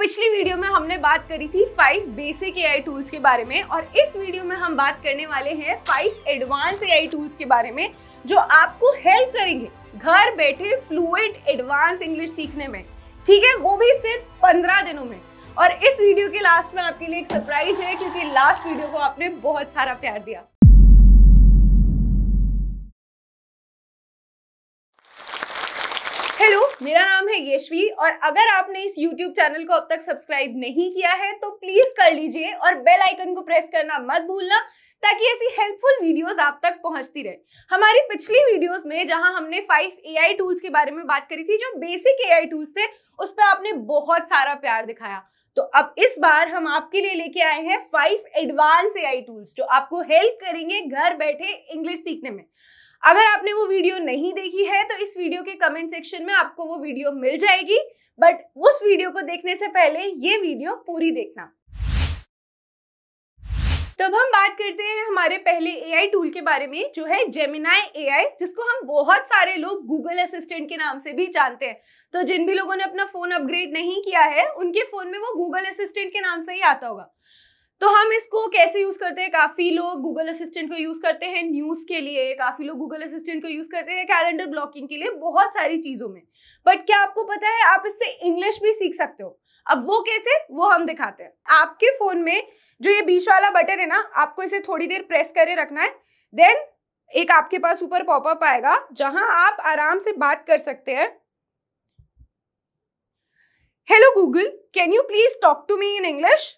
पिछली वीडियो में हमने बात करी थी 5 बेसिक एआई टूल्स के बारे में और इस वीडियो में हम बात करने वाले हैं 5 एडवांस एआई टूल्स के बारे में जो आपको हेल्प करेंगे घर बैठे फ्लुएंट एडवांस इंग्लिश सीखने में। ठीक है, वो भी सिर्फ 15 दिनों में। और इस वीडियो के लास्ट में आपके लिए एक सरप्राइज है क्योंकि लास्ट वीडियो को आपने बहुत सारा प्यार दिया। हेलो, मेरा नाम है यशवी और अगर आपने इस YouTube चैनल को अब तक सब्सक्राइब नहीं किया है तो प्लीज कर लीजिए और बेल आइकन को प्रेस करना मत भूलना ताकि ऐसी हेल्पफुल वीडियोस आप तक पहुंचती रहे। हमारी पिछली वीडियोस में जहां हमने 5 एआई टूल्स के बारे में बात करी थी, जो बेसिक एआई टूल्स थे, उस पर आपने बहुत सारा प्यार दिखाया। तो अब इस बार हम आपके लिए लेके आए हैं 5 एडवांस एआई टूल्स जो आपको हेल्प करेंगे घर बैठे इंग्लिश सीखने में। अगर आपने वो वीडियो नहीं देखी है तो इस वीडियो के कमेंट सेक्शन में आपको वो वीडियो मिल जाएगी, बट उस वीडियो को देखने से पहले ये वीडियो पूरी देखना। तब हम बात करते हैं हमारे पहले एआई टूल के बारे में जो है जेमिनाई एआई, जिसको हम बहुत सारे लोग गूगल असिस्टेंट के नाम से भी जानते हैं। तो जिन भी लोगों ने अपना फोन अपग्रेड नहीं किया है उनके फोन में वो गूगल असिस्टेंट के नाम से ही आता होगा। तो हम इसको कैसे यूज करते हैं? काफी लोग गूगल असिस्टेंट को यूज करते हैं न्यूज के लिए, काफी लोग गूगल असिस्टेंट को यूज करते हैं कैलेंडर ब्लॉकिंग के लिए, बहुत सारी चीजों में। बट क्या आपको पता है आप इससे इंग्लिश भी सीख सकते हो? अब वो कैसे, वो हम दिखाते हैं। आपके फोन में जो ये बीच वाला बटन है ना, आपको इसे थोड़ी देर प्रेस करे रखना है। देन एक आपके पास ऊपर पॉपअप आएगा जहां आप आराम से बात कर सकते हैं। Hello Google, can you please talk to me in English?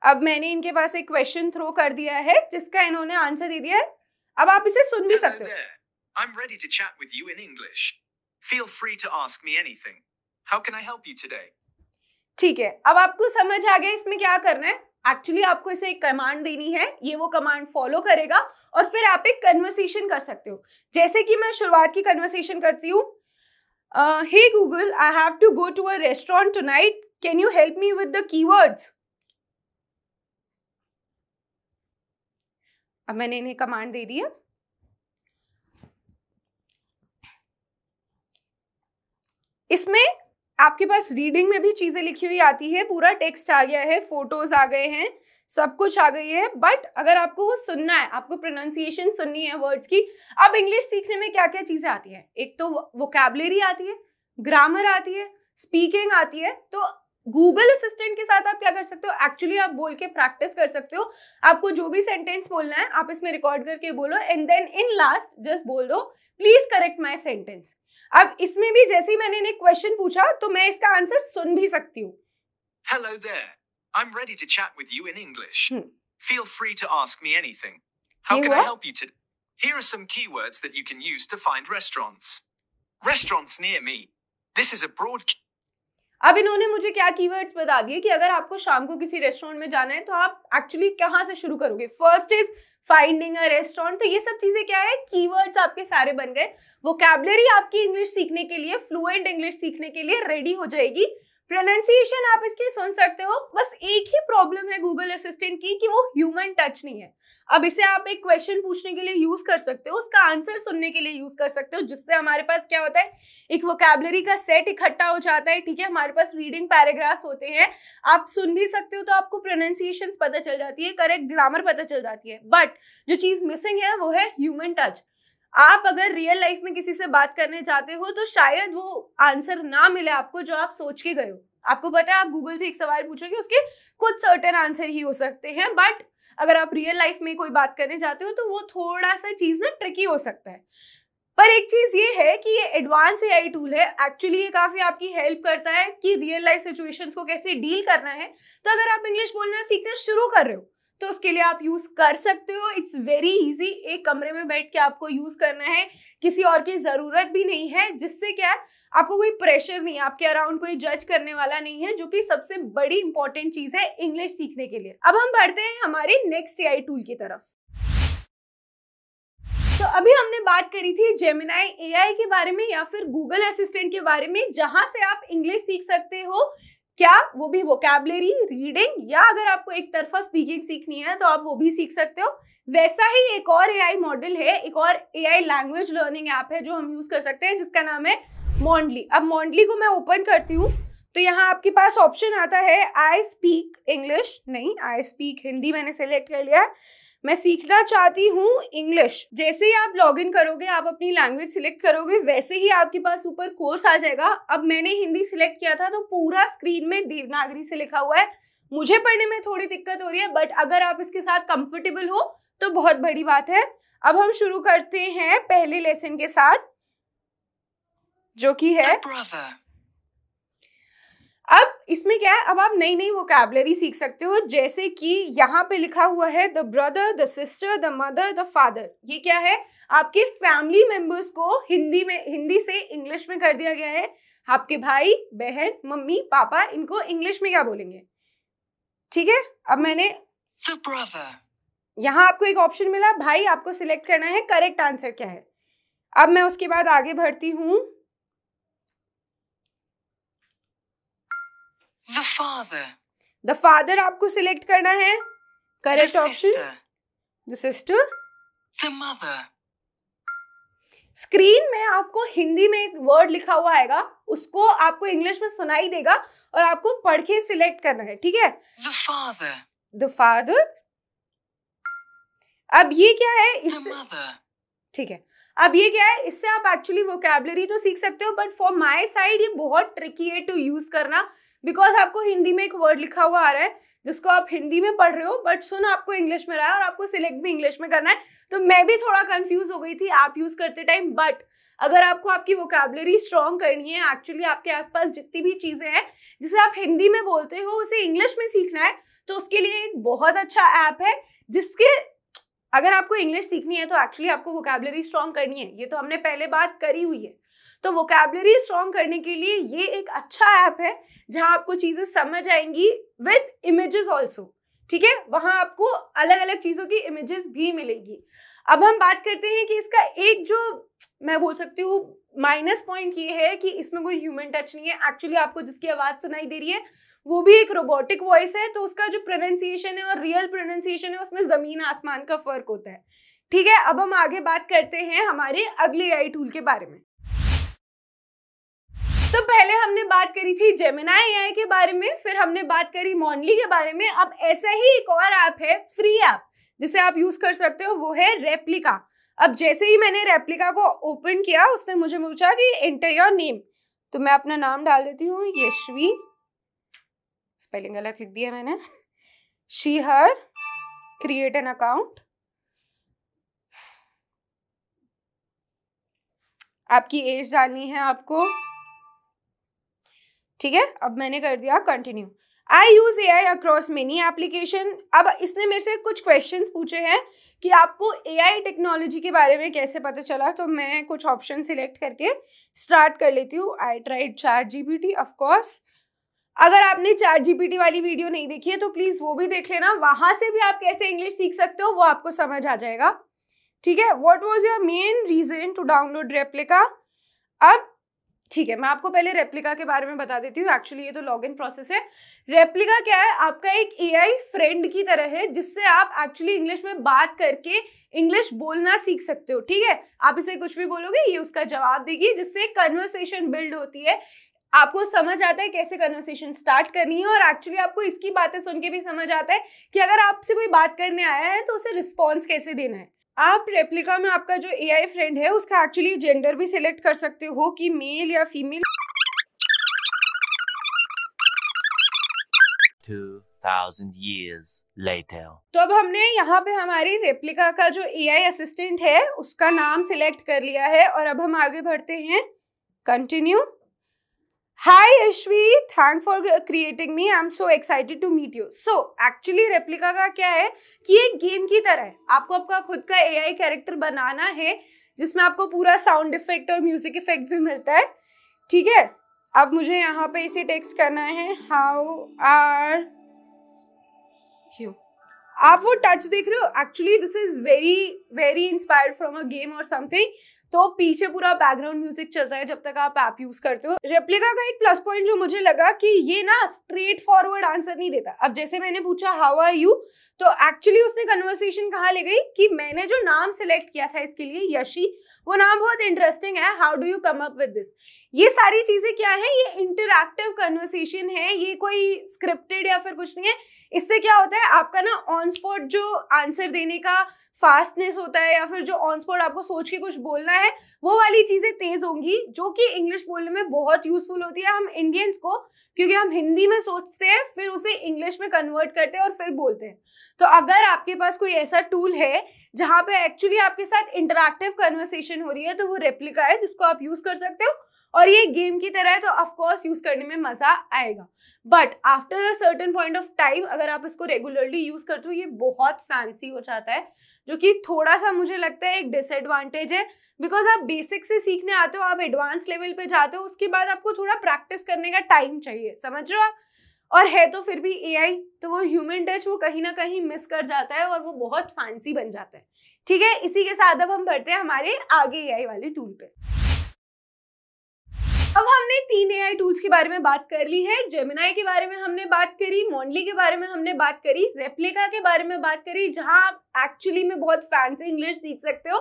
अब मैंने इनके पास एक क्वेश्चन थ्रो कर दिया है जिसका इन्होंने आंसर दे दिया है। अब आप इसे सुन भी सकते हो। I'm ready to chat with you in English. Feel free to ask me anything. How can I help you today? ठीक है, अब आपको समझ आ गया इसमें क्या करना है। एक्चुअली आपको इसे एक कमांड देनी है, ये वो कमांड फॉलो करेगा और फिर आप एक कन्वर्सेशन कर सकते हो। जैसे कि मैं शुरुआत की कन्वर्सेशन करती हूँ, hey Google, I have to go to a restaurant tonight, can you help me with the keywords? अब मैंने इन्हें कमांड दे दिया। इसमें आपके पास रीडिंग में भी चीजें लिखी हुई आती है, पूरा टेक्स्ट आ गया है, फोटोज आ गए हैं, सब कुछ आ गई है। बट अगर आपको वो सुनना है, आपको प्रोनाउंसिएशन सुननी है वर्ड्स की। अब इंग्लिश सीखने में क्या क्या चीजें आती है? एक तो वोकैबुलरी आती है, ग्रामर आती है, स्पीकिंग आती है। तो गूगल असिस्टेंट के साथ आप क्या कर सकते हो? एक्चुअली आप बोल के प्रैक्टिस कर सकते हो। आपको जो भी सेंटेंस बोलना है आप इसमें रिकॉर्ड करके बोलो and then in last just बोल दो प्लीज करेक्ट माय सेंटेंस। अब इसमें भी जैसे ही मैंने इन्हें क्वेश्चन पूछा तो मैं इसका आंसर सुन भी सकती हूँ। Hello there. I'm ready to chat with you in English. Feel free to ask me anything. How can I help you today? Here are some keywords that you can use to find restaurants. Restaurants near me. This is a broad. अब इन्होंने मुझे क्या keywords बता दिए कि अगर आपको शाम को किसी रेस्टोरेंट में जाना है तो आप एक्चुअली कहाँ से शुरू करोगे। First is finding a restaurant. तो ये सब चीजें क्या है, कीवर्ड्स आपके सारे बन गए। वोकैबुलरी आपकी इंग्लिश सीखने के लिए, फ्लुएंट इंग्लिश सीखने के लिए रेडी हो जाएगी। प्रोनाउंसिएशन आप इसकी सुन सकते हो। बस एक ही प्रॉब्लम है गूगल असिस्टेंट की कि वो ह्यूमन टच नहीं है। अब इसे आप एक क्वेश्चन पूछने के लिए यूज कर सकते हो, उसका आंसर सुनने के लिए यूज कर सकते हो, जिससे हमारे पास क्या होता है, एक वोकैबुलरी का सेट इकट्ठा हो जाता है। ठीक है, हमारे पास रीडिंग पैराग्राफ्स होते हैं, आप सुन भी सकते हो तो आपको प्रोनाउंसिएशंस पता चल जाती है, करेक्ट ग्रामर पता चल जाती है। बट जो चीज मिसिंग है वो है ह्यूमन टच। आप अगर रियल लाइफ में किसी से बात करने जाते हो तो शायद वो आंसर ना मिले आपको जो आप सोच के गए हो। आपको पता है आप गूगल से एक सवाल पूछोगे, उसके कुछ सर्टेन आंसर ही हो सकते हैं, बट अगर आप रियल लाइफ में कोई बात करने जाते हो तो वो थोड़ा सा चीज ना ट्रिकी हो सकता है। पर एक चीज ये है कि ये एडवांस एआई टूल है, एक्चुअली ये काफी आपकी हेल्प करता है कि रियल लाइफ सिचुएशंस को कैसे डील करना है। तो अगर आप इंग्लिश बोलना सीखना शुरू कर रहे हो तो उसके लिए आप यूज कर सकते हो। It's very easy. एक कमरे में बैठ के आपको यूज करना है, किसी और की जरूरत भी नहीं है, जिससे क्या है आपको कोई प्रेशर नहीं है, आपके अराउंड कोई जज करने वाला नहीं है, जो कि सबसे बड़ी इंपॉर्टेंट चीज है इंग्लिश सीखने के लिए। अब हम बढ़ते हैं हमारे नेक्स्ट एआई टूल की तरफ। तो अभी हमने बात करी थी जेमिनाई एआई के बारे में या फिर गूगल असिस्टेंट के बारे में, जहां से आप इंग्लिश सीख सकते हो। क्या वो भी वोकैबुलरी, रीडिंग, या अगर आपको एक तरफा स्पीकिंग सीखनी है तो आप वो भी सीख सकते हो। वैसा ही एक और एआई मॉडल है, एक और एआई लैंग्वेज लर्निंग ऐप है जो हम यूज कर सकते हैं, जिसका नाम है मॉन्डली। अब मॉन्डली को मैं ओपन करती हूँ तो यहाँ आपके पास ऑप्शन आता है आई स्पीक इंग्लिश, नहीं आई स्पीक हिंदी मैंने सेलेक्ट कर लिया। मैं सीखना चाहती हूँ इंग्लिश। जैसे ही आप लॉगिन करोगे, आप अपनी लैंग्वेज सिलेक्ट करोगे, वैसे ही आपके पास ऊपर कोर्स आ जाएगा। अब मैंने हिंदी सिलेक्ट किया था तो पूरा स्क्रीन में देवनागरी से लिखा हुआ है। मुझे पढ़ने में थोड़ी दिक्कत हो रही है, बट अगर आप इसके साथ कंफर्टेबल हो तो बहुत बड़ी बात है। अब हम शुरू करते हैं पहले लेसन के साथ, जो कि है अब इसमें क्या है, अब आप नई नई वोकैबुलरी सीख सकते हो। जैसे कि यहाँ पे लिखा हुआ है the brother, the sister, the mother, the father. ये क्या है, आपके फैमिली मेंबर्स को हिंदी से इंग्लिश में कर दिया गया है। आपके भाई बहन, मम्मी पापा, इनको इंग्लिश में क्या बोलेंगे, ठीक है। अब मैंने यहाँ आपको एक ऑप्शन मिला, भाई आपको सिलेक्ट करना है करेक्ट आंसर क्या है। अब मैं उसके बाद आगे बढ़ती हूँ। The father आपको सिलेक्ट करना है correct option. The sister, the mother। Screen में आपको हिंदी में एक वर्ड लिखा हुआ आएगा, उसको आपको इंग्लिश में सुनाई देगा और आपको पढ़ के सिलेक्ट करना है, ठीक है। The father, the father। अब ये क्या है, the mother। ठीक है, अब ये क्या है, इससे आप एक्चुअली वोकैबुलरी तो सीख सकते हो, बट फॉर माय साइड ये बहुत ट्रिकी है टू यूज करना, बिकॉज आपको हिंदी में एक वर्ड लिखा हुआ आ रहा है जिसको आप हिंदी में पढ़ रहे हो, बट सुन आपको इंग्लिश में रहा है और आपको सिलेक्ट भी इंग्लिश में करना है। तो मैं भी थोड़ा कंफ्यूज हो गई थी ऐप यूज करते टाइम। बट अगर आपको आपकी वोकैबुलरी स्ट्रॉन्ग करनी है, एक्चुअली आपके आसपास जितनी भी चीजें हैं जिसे आप हिंदी में बोलते हो उसे इंग्लिश में सीखना है, तो उसके लिए एक बहुत अच्छा ऐप है जिसके अगर आपको इंग्लिश सीखनी है तो एक्चुअली आपको वोकैबुलरी स्ट्रॉन्ग करनी है। ये तो हमने पहले बात करी हुई है। तो वोकैबुलरी स्ट्रॉन्ग करने के लिए ये एक अच्छा ऐप है जहां आपको चीजें समझ आएंगी विद इमेजेस ऑल्सो, ठीक है। वहां आपको अलग अलग चीजों की इमेजेस भी मिलेगी। अब हम बात करते हैं कि इसका एक जो मैं बोल सकती हूँ माइनस पॉइंट ये है कि इसमें कोई ह्यूमन टच नहीं है। एक्चुअली आपको जिसकी आवाज सुनाई दे रही है वो भी एक रोबोटिक वॉइस है, तो उसका जो प्रोनाउंसिएशन है और रियल प्रोनाउंसिएशन है उसमें जमीन आसमान का फर्क होता है, ठीक है। अब हम आगे बात करते हैं हमारे अगले एआई टूल के बारे में। तो पहले हमने बात करी थी जेमिनाई एआई के बारे में, फिर हमने बात करी मॉन्डली के बारे में। अब ऐसा ही एक और ऐप है, फ्री ऐप, जिसे आप यूज कर सकते हो, वो है रेप्लिका। अब जैसे ही मैंने रेप्लिका को ओपन किया उसने मुझे पूछा कि एंटर योर नेम, तो मैं अपना नाम डाल देती हूँ यशवी, स्पेलिंग गलत लिख दिया मैंने, she her, create an account, आपकी एज डालनी है आपको, ठीक है। अब मैंने कर दिया continue. I use AI across many application. अब इसने मेरे से कुछ क्वेश्चंस पूछे हैं कि आपको एआई टेक्नोलॉजी के बारे में कैसे पता चला, तो मैं कुछ ऑप्शन सिलेक्ट करके स्टार्ट कर लेती हूँ। I tried ChatGPT, of course. अगर आपने ChatGPT वाली वीडियो नहीं देखी है तो प्लीज वो भी देख लेना, वहां से भी आप कैसे इंग्लिश सीख सकते हो वो आपको समझ आ जाएगा, ठीक है। What was your main reason to download Replika. अब ठीक है, मैं आपको पहले रेप्लिका के बारे में बता देती हूँ। एक्चुअली ये तो लॉगिन प्रोसेस है। रेप्लिका क्या है, आपका एक एआई फ्रेंड की तरह है जिससे आप एक्चुअली इंग्लिश में बात करके इंग्लिश बोलना सीख सकते हो, ठीक है। आप इसे कुछ भी बोलोगे ये उसका जवाब देगी, जिससे कन्वर्सेशन बिल्ड होती है। आपको समझ आता है कैसे कन्वर्सेशन स्टार्ट करनी है, और एक्चुअली आपको इसकी बातें सुन के भी समझ आता है कि अगर आपसे कोई बात करने आया है तो उसे रिस्पॉन्स कैसे देना है। आप रेप्लिका में आपका जो एआई फ्रेंड है उसका एक्चुअली जेंडर भी सिलेक्ट कर सकते हो कि मेल या फीमेल। 2000 years later। तो अब हमने यहाँ पे हमारी रेप्लिका का जो एआई असिस्टेंट है उसका नाम सिलेक्ट कर लिया है, और अब हम आगे बढ़ते हैं। Continue. Hi Ashvi, thank for creating me. I'm so excited to meet you. So actually replica का क्या है कि एक गेम की तरह है। आपको आपका खुद का एआई कैरेक्टर बनाना है जिसमें आपको पूरा साउंड इफेक्ट और म्यूजिक इफेक्ट भी मिलता है, ठीक है। अब मुझे यहाँ पे इसे टेक्स्ट करना है, हाउ आर यू। आप वो टच देख रहे हो, actually this is very very inspired from a game और समथिंग। तो पीछे पूरा बैकग्राउंड म्यूजिक चलता है जब तक आप ऐप यूज करते हो। रेप्लिका का एक प्लस पॉइंट जो मुझे लगा कि ये ना स्ट्रेट फॉरवर्ड आंसर नहीं देता। अब जैसे मैंने पूछा हाउ आर यू, तो एक्चुअली उसने कन्वर्सेशन कहाँ ले गई कि मैंने जो नाम सिलेक्ट किया था इसके लिए यशी, वो नाम बहुत इंटरेस्टिंग है, how do you come up with this. ये सारी चीजें क्या है, ये इंटरैक्टिव कन्वर्सेशन है, ये कोई स्क्रिप्टेड या फिर कुछ नहीं है। इससे क्या होता है, आपका ना ऑन स्पॉट जो आंसर देने का फास्टनेस होता है या फिर जो ऑन स्पॉट आपको सोच के कुछ बोलना है, वो वाली चीजें तेज होंगी, जो कि इंग्लिश बोलने में बहुत यूजफुल होती है हम इंडियंस को, क्योंकि हम हिंदी में सोचते हैं फिर उसे इंग्लिश में कन्वर्ट करते हैं और फिर बोलते हैं। तो अगर आपके पास कोई ऐसा टूल है जहां पे एक्चुअली आपके साथ इंटरैक्टिव कन्वर्सेशन हो रही है, तो वो रेप्लिका है जिसको आप यूज कर सकते हो, और ये गेम की तरह है तो ऑफ कोर्स यूज करने में मजा आएगा। But after a certain point of time अगर आप इसको रेगुलरली यूज करते हो, ये बहुत फैंसी हो जाता है, जो कि थोड़ा सा मुझे लगता है एक डिसएडवांटेज है। बिकॉज आप बेसिक से सीखने आते हो, आप एडवांस लेवल पे जाते हो, उसके बाद आपको थोड़ा प्रैक्टिस करने का टाइम चाहिए, समझ रहे हो आप। और है तो फिर भी एआई, तो वो ह्यूमन टच वो कहीं ना कहीं मिस कर जाता है और वो बहुत फैंसी बन जाता है। ठीक है, इसी के साथ अब हम बढ़ते हैं हमारे आगे एआई वाले टूल पे। अब हमने 3 एआई टूल्स के बारे में बात कर ली है। जेमिनाई के बारे में हमने बात करी, मॉन्डली के बारे में हमने बात करी, रेप्लिका के बारे में बात करी, जहां आप एक्चुअली में बहुत फैंसी इंग्लिश सीख सकते हो।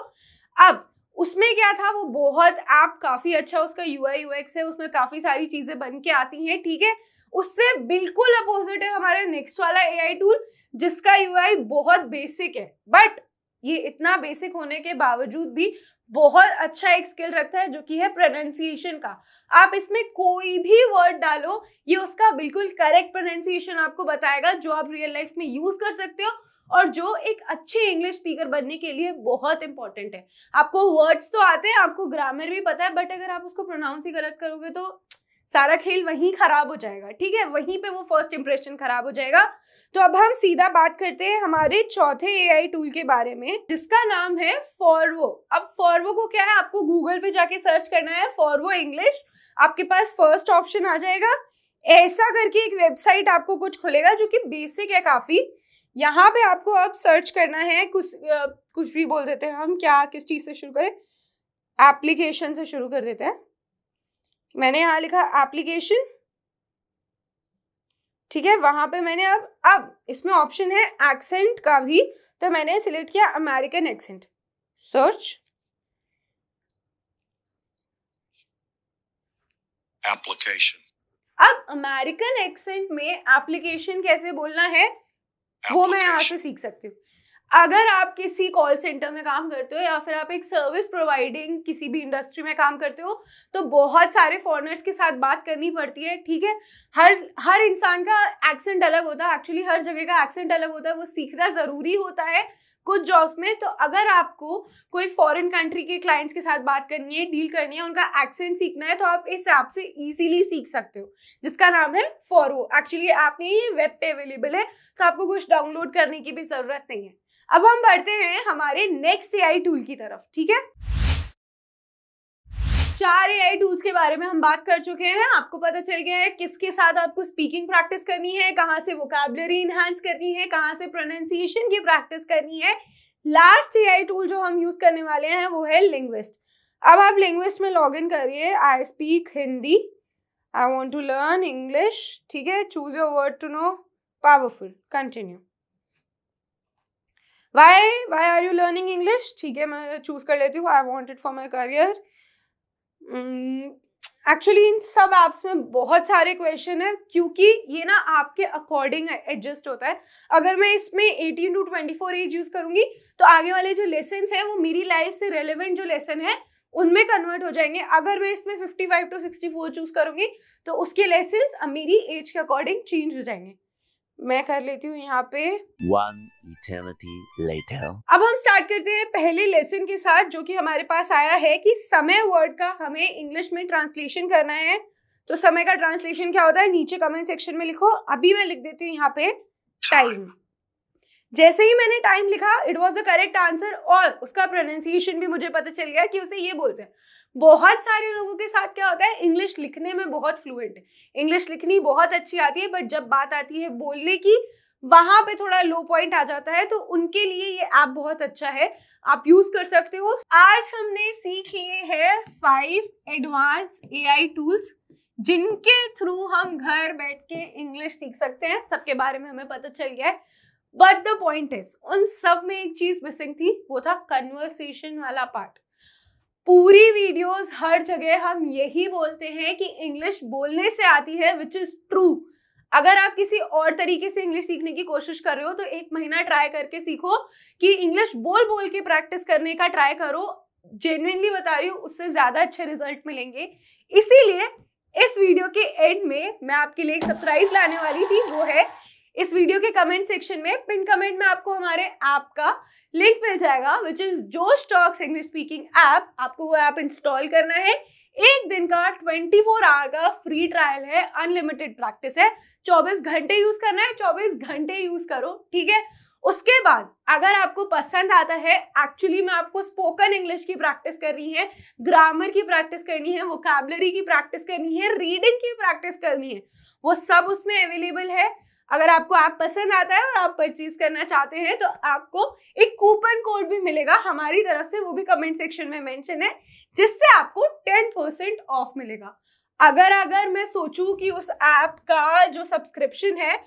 अब उसमें क्या था, वो बहुत ऐप काफी अच्छा उसका यूआई यूएक्स है, उसमें काफी सारी चीजें बन के आती हैं। ठीक है, उससे बिल्कुल अपोजिट है हमारा नेक्स्ट वाला एआई टूल, जिसका यूआई बहुत बेसिक है, बट ये इतना बेसिक होने के बावजूद भी बहुत अच्छा एक स्किल रखता है, जो कि है प्रोनाउंसिएशन का। आप इसमें कोई भी वर्ड डालो, ये उसका बिल्कुल करेक्ट प्रोनाउंसिएशन आपको बताएगा, जो आप रियल लाइफ में यूज कर सकते हो और जो एक अच्छे इंग्लिश स्पीकर बनने के लिए बहुत इंपॉर्टेंट है। आपको वर्ड्स तो आते हैं, आपको ग्रामर भी पता है, बट अगर आप उसको प्रोनाउंस ही गलत करोगे तो सारा खेल वहीं खराब हो जाएगा। ठीक है, वहीं पे वो फर्स्ट इंप्रेशन खराब हो जाएगा। तो अब हम सीधा बात करते हैं हमारे चौथे एआई टूल के बारे में, जिसका नाम है फॉरवो। अब फॉरवो को क्या है, आपको गूगल पे जाके सर्च करना है फॉरवो इंग्लिश, आपके पास फर्स्ट ऑप्शन आ जाएगा। ऐसा करके एक वेबसाइट आपको कुछ खुलेगा जो कि बेसिक है काफी। यहाँ पे आपको अब सर्च करना है, कुछ भी बोल देते हैं हम, क्या किस चीज से शुरू करें, एप्लीकेशन से शुरू कर देते हैं। मैंने यहाँ लिखा एप्लीकेशन, ठीक है, वहां पे मैंने अब इसमें ऑप्शन है एक्सेंट का भी, तो मैंने सिलेक्ट किया अमेरिकन एक्सेंट, सर्च एप्लीकेशन। अब अमेरिकन एक्सेंट में एप्लीकेशन कैसे बोलना है वो मैं यहाँ से सीख सकती हूँ। अगर आप किसी कॉल सेंटर में काम करते हो या फिर आप एक सर्विस प्रोवाइडिंग किसी भी इंडस्ट्री में काम करते हो, तो बहुत सारे फॉरेनर्स के साथ बात करनी पड़ती है। ठीक है, हर इंसान का एक्सेंट अलग होता है, एक्चुअली हर जगह का एक्सेंट अलग होता है, वो सीखना जरूरी होता है कुछ जॉब्स में। तो अगर आपको कोई फॉरेन कंट्री के क्लाइंट्स के साथ बात करनी है, डील करनी है, उनका एक्सेंट सीखना है, तो आप इस ऐप से इजीली सीख सकते हो, जिसका नाम है फॉरवो। एक्चुअली ऐप नहीं है, ये वेब पे अवेलेबल है, तो आपको कुछ डाउनलोड करने की भी जरूरत नहीं है। अब हम बढ़ते हैं हमारे नेक्स्ट एआई टूल की तरफ। ठीक है, 4 एआई टूल्स के बारे में हम बात कर चुके हैं, आपको पता चल गया है किसके साथ आपको स्पीकिंग प्रैक्टिस करनी है, कहाँ से वोकैबुलरी इनहांस करनी है, कहाँ से प्रोनाउंसिएशन की प्रैक्टिस करनी है। लास्ट एआई टूल जो हम यूज करने वाले हैं वो है लिंग्विस्ट। अब आप लिंग्विस्ट में लॉग इन करिए, I speak Hindi, I want to learn English. ठीक है, choose your word to know, powerful, continue. Why are you learning English? ठीक है, मैं चूज कर लेती हूँ, I want it for my career। Actually in सब एप्स में बहुत सारे क्वेश्चन है, क्योंकि ये ना आपके अकॉर्डिंग एडजस्ट होता है। अगर मैं इसमें 18 to 24 एज यूज करूंगी तो आगे वाले जो लेसन है वो मेरी लाइफ से रेलेवेंट जो लेसन है उनमें कन्वर्ट हो जाएंगे। अगर मैं इसमें 55 to 64 चूज करूंगी तो उसके लेसन मेरी एज के अकॉर्डिंग चेंज हो जाएंगे। मैं कर लेती हूँ यहाँ पे 1 eternity later। अब हम स्टार्ट करते हैं पहले लेसन के साथ, जो कि हमारे पास आया है कि समय वर्ड का हमें इंग्लिश में ट्रांसलेशन करना है। तो समय का ट्रांसलेशन क्या होता है, नीचे कमेंट सेक्शन में लिखो। अभी मैं लिख देती हूँ यहाँ पे टाइम। जैसे ही मैंने टाइम लिखा, it was the correct answer, और उसका प्रोनाउंसिएशन भी मुझे पता चल गया कि उसे ये बोलते हैं। बहुत सारे लोगों के साथ क्या होता है, इंग्लिश लिखने में बहुत फ्लुएंट है, इंग्लिश लिखनी बहुत अच्छी आती है, बट जब बात आती है बोलने की, वहां पे थोड़ा लो पॉइंट आ जाता है। तो उनके लिए ये ऐप बहुत अच्छा है, आप यूज कर सकते हो। आज हमने सीख लिए हैं 5 एडवांस एआई टूल्स, जिनके थ्रू हम घर बैठ के इंग्लिश सीख सकते हैं। सबके बारे में हमें पता चल गया है, बट द पॉइंट इज उन सब में एक चीज मिसिंग थी, वो था कन्वर्सेशन वाला पार्ट। पूरी वीडियोस हर जगह हम यही बोलते हैं कि इंग्लिश बोलने से आती है, विच इज ट्रू। अगर आप किसी और तरीके से इंग्लिश सीखने की कोशिश कर रहे हो तो 1 महीना ट्राई करके सीखो, कि इंग्लिश बोल बोल के प्रैक्टिस करने का ट्राई करो। जेन्युइनली बता रही हूँ, उससे ज्यादा अच्छे रिजल्ट मिलेंगे। इसीलिए इस वीडियो के एंड में मैं आपके लिए एक सरप्राइज लाने वाली थी। वो है इस वीडियो के कमेंट सेक्शन में, पिन कमेंट में आपको हमारे ऐप का लिंक मिल जाएगा, विच इज जोश टॉक्स इंग्लिश स्पीकिंग ऐप। आपको वो ऐप इंस्टॉल करना है। 1 दिन का 24 आवर का फ्री ट्रायल है, अनलिमिटेड प्रैक्टिस है। 24 घंटे यूज करना है, 24 घंटे यूज करो, ठीक है। उसके बाद अगर आपको पसंद आता है, एक्चुअली में आपको स्पोकन इंग्लिश की प्रैक्टिस करनी है, ग्रामर की प्रैक्टिस करनी है, वोकैबुलरी की प्रैक्टिस करनी है, रीडिंग की प्रैक्टिस करनी है, वो सब उसमें अवेलेबल है। अगर आपको ऐप पसंद आता है और आप परचेज करना चाहते हैं तो आपको एक कूपन कोड भी मिलेगा हमारी तरफ से, वो भी कमेंट सेक्शन में मेंशन है, जिससे आपको 10% ऑफ मिलेगा। अगर मैं सोचूं कि उस ऐप का जो सब्सक्रिप्शन है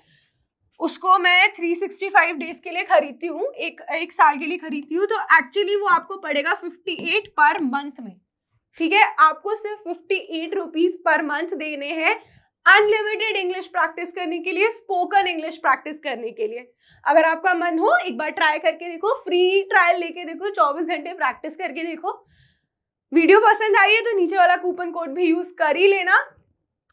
उसको मैं 365 डेज के लिए खरीदती हूँ, एक साल के लिए खरीदती हूँ, तो एक्चुअली वो आपको पड़ेगा 58 पर मंथ में, ठीक है। आपको सिर्फ 58 रुपीज पर मंथ देने हैं अनलिमिटेड इंग्लिश प्रैक्टिस करने के लिए, स्पोकन इंग्लिश प्रैक्टिस करने के लिए। अगर आपका मन हो एक बार ट्राई करके देखो, फ्री ट्रायल लेके देखो, 24 घंटे प्रैक्टिस करके देखो। वीडियो पसंद आई है तो नीचे वाला कूपन कोड भी यूज कर ही लेना।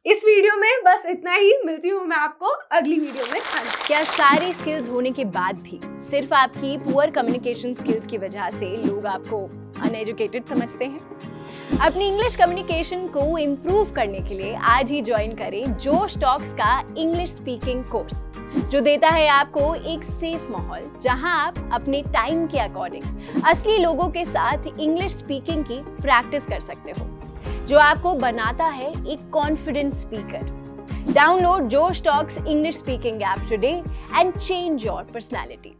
इस वीडियो में बस इतना ही, मिलती हूँ मैं आपको अगली वीडियो में। क्या सारी स्किल्स होने के बाद भी सिर्फ आपकी पुअर कम्युनिकेशन स्किल्स की वजह से लोग आपको अनएजुकेटेड समझते हैं? अपनी इंग्लिश कम्युनिकेशन को इम्प्रूव करने के लिए आज ही ज्वाइन करें जोश टॉक्स का इंग्लिश स्पीकिंग कोर्स, जो देता है आपको एक सेफ माहौल जहां आप अपने टाइम के अकॉर्डिंग असली लोगों के साथ इंग्लिश स्पीकिंग की प्रैक्टिस कर सकते हो, जो आपको बनाता है एक कॉन्फिडेंट स्पीकर। डाउनलोड जोश talks English speaking app today and change your personality.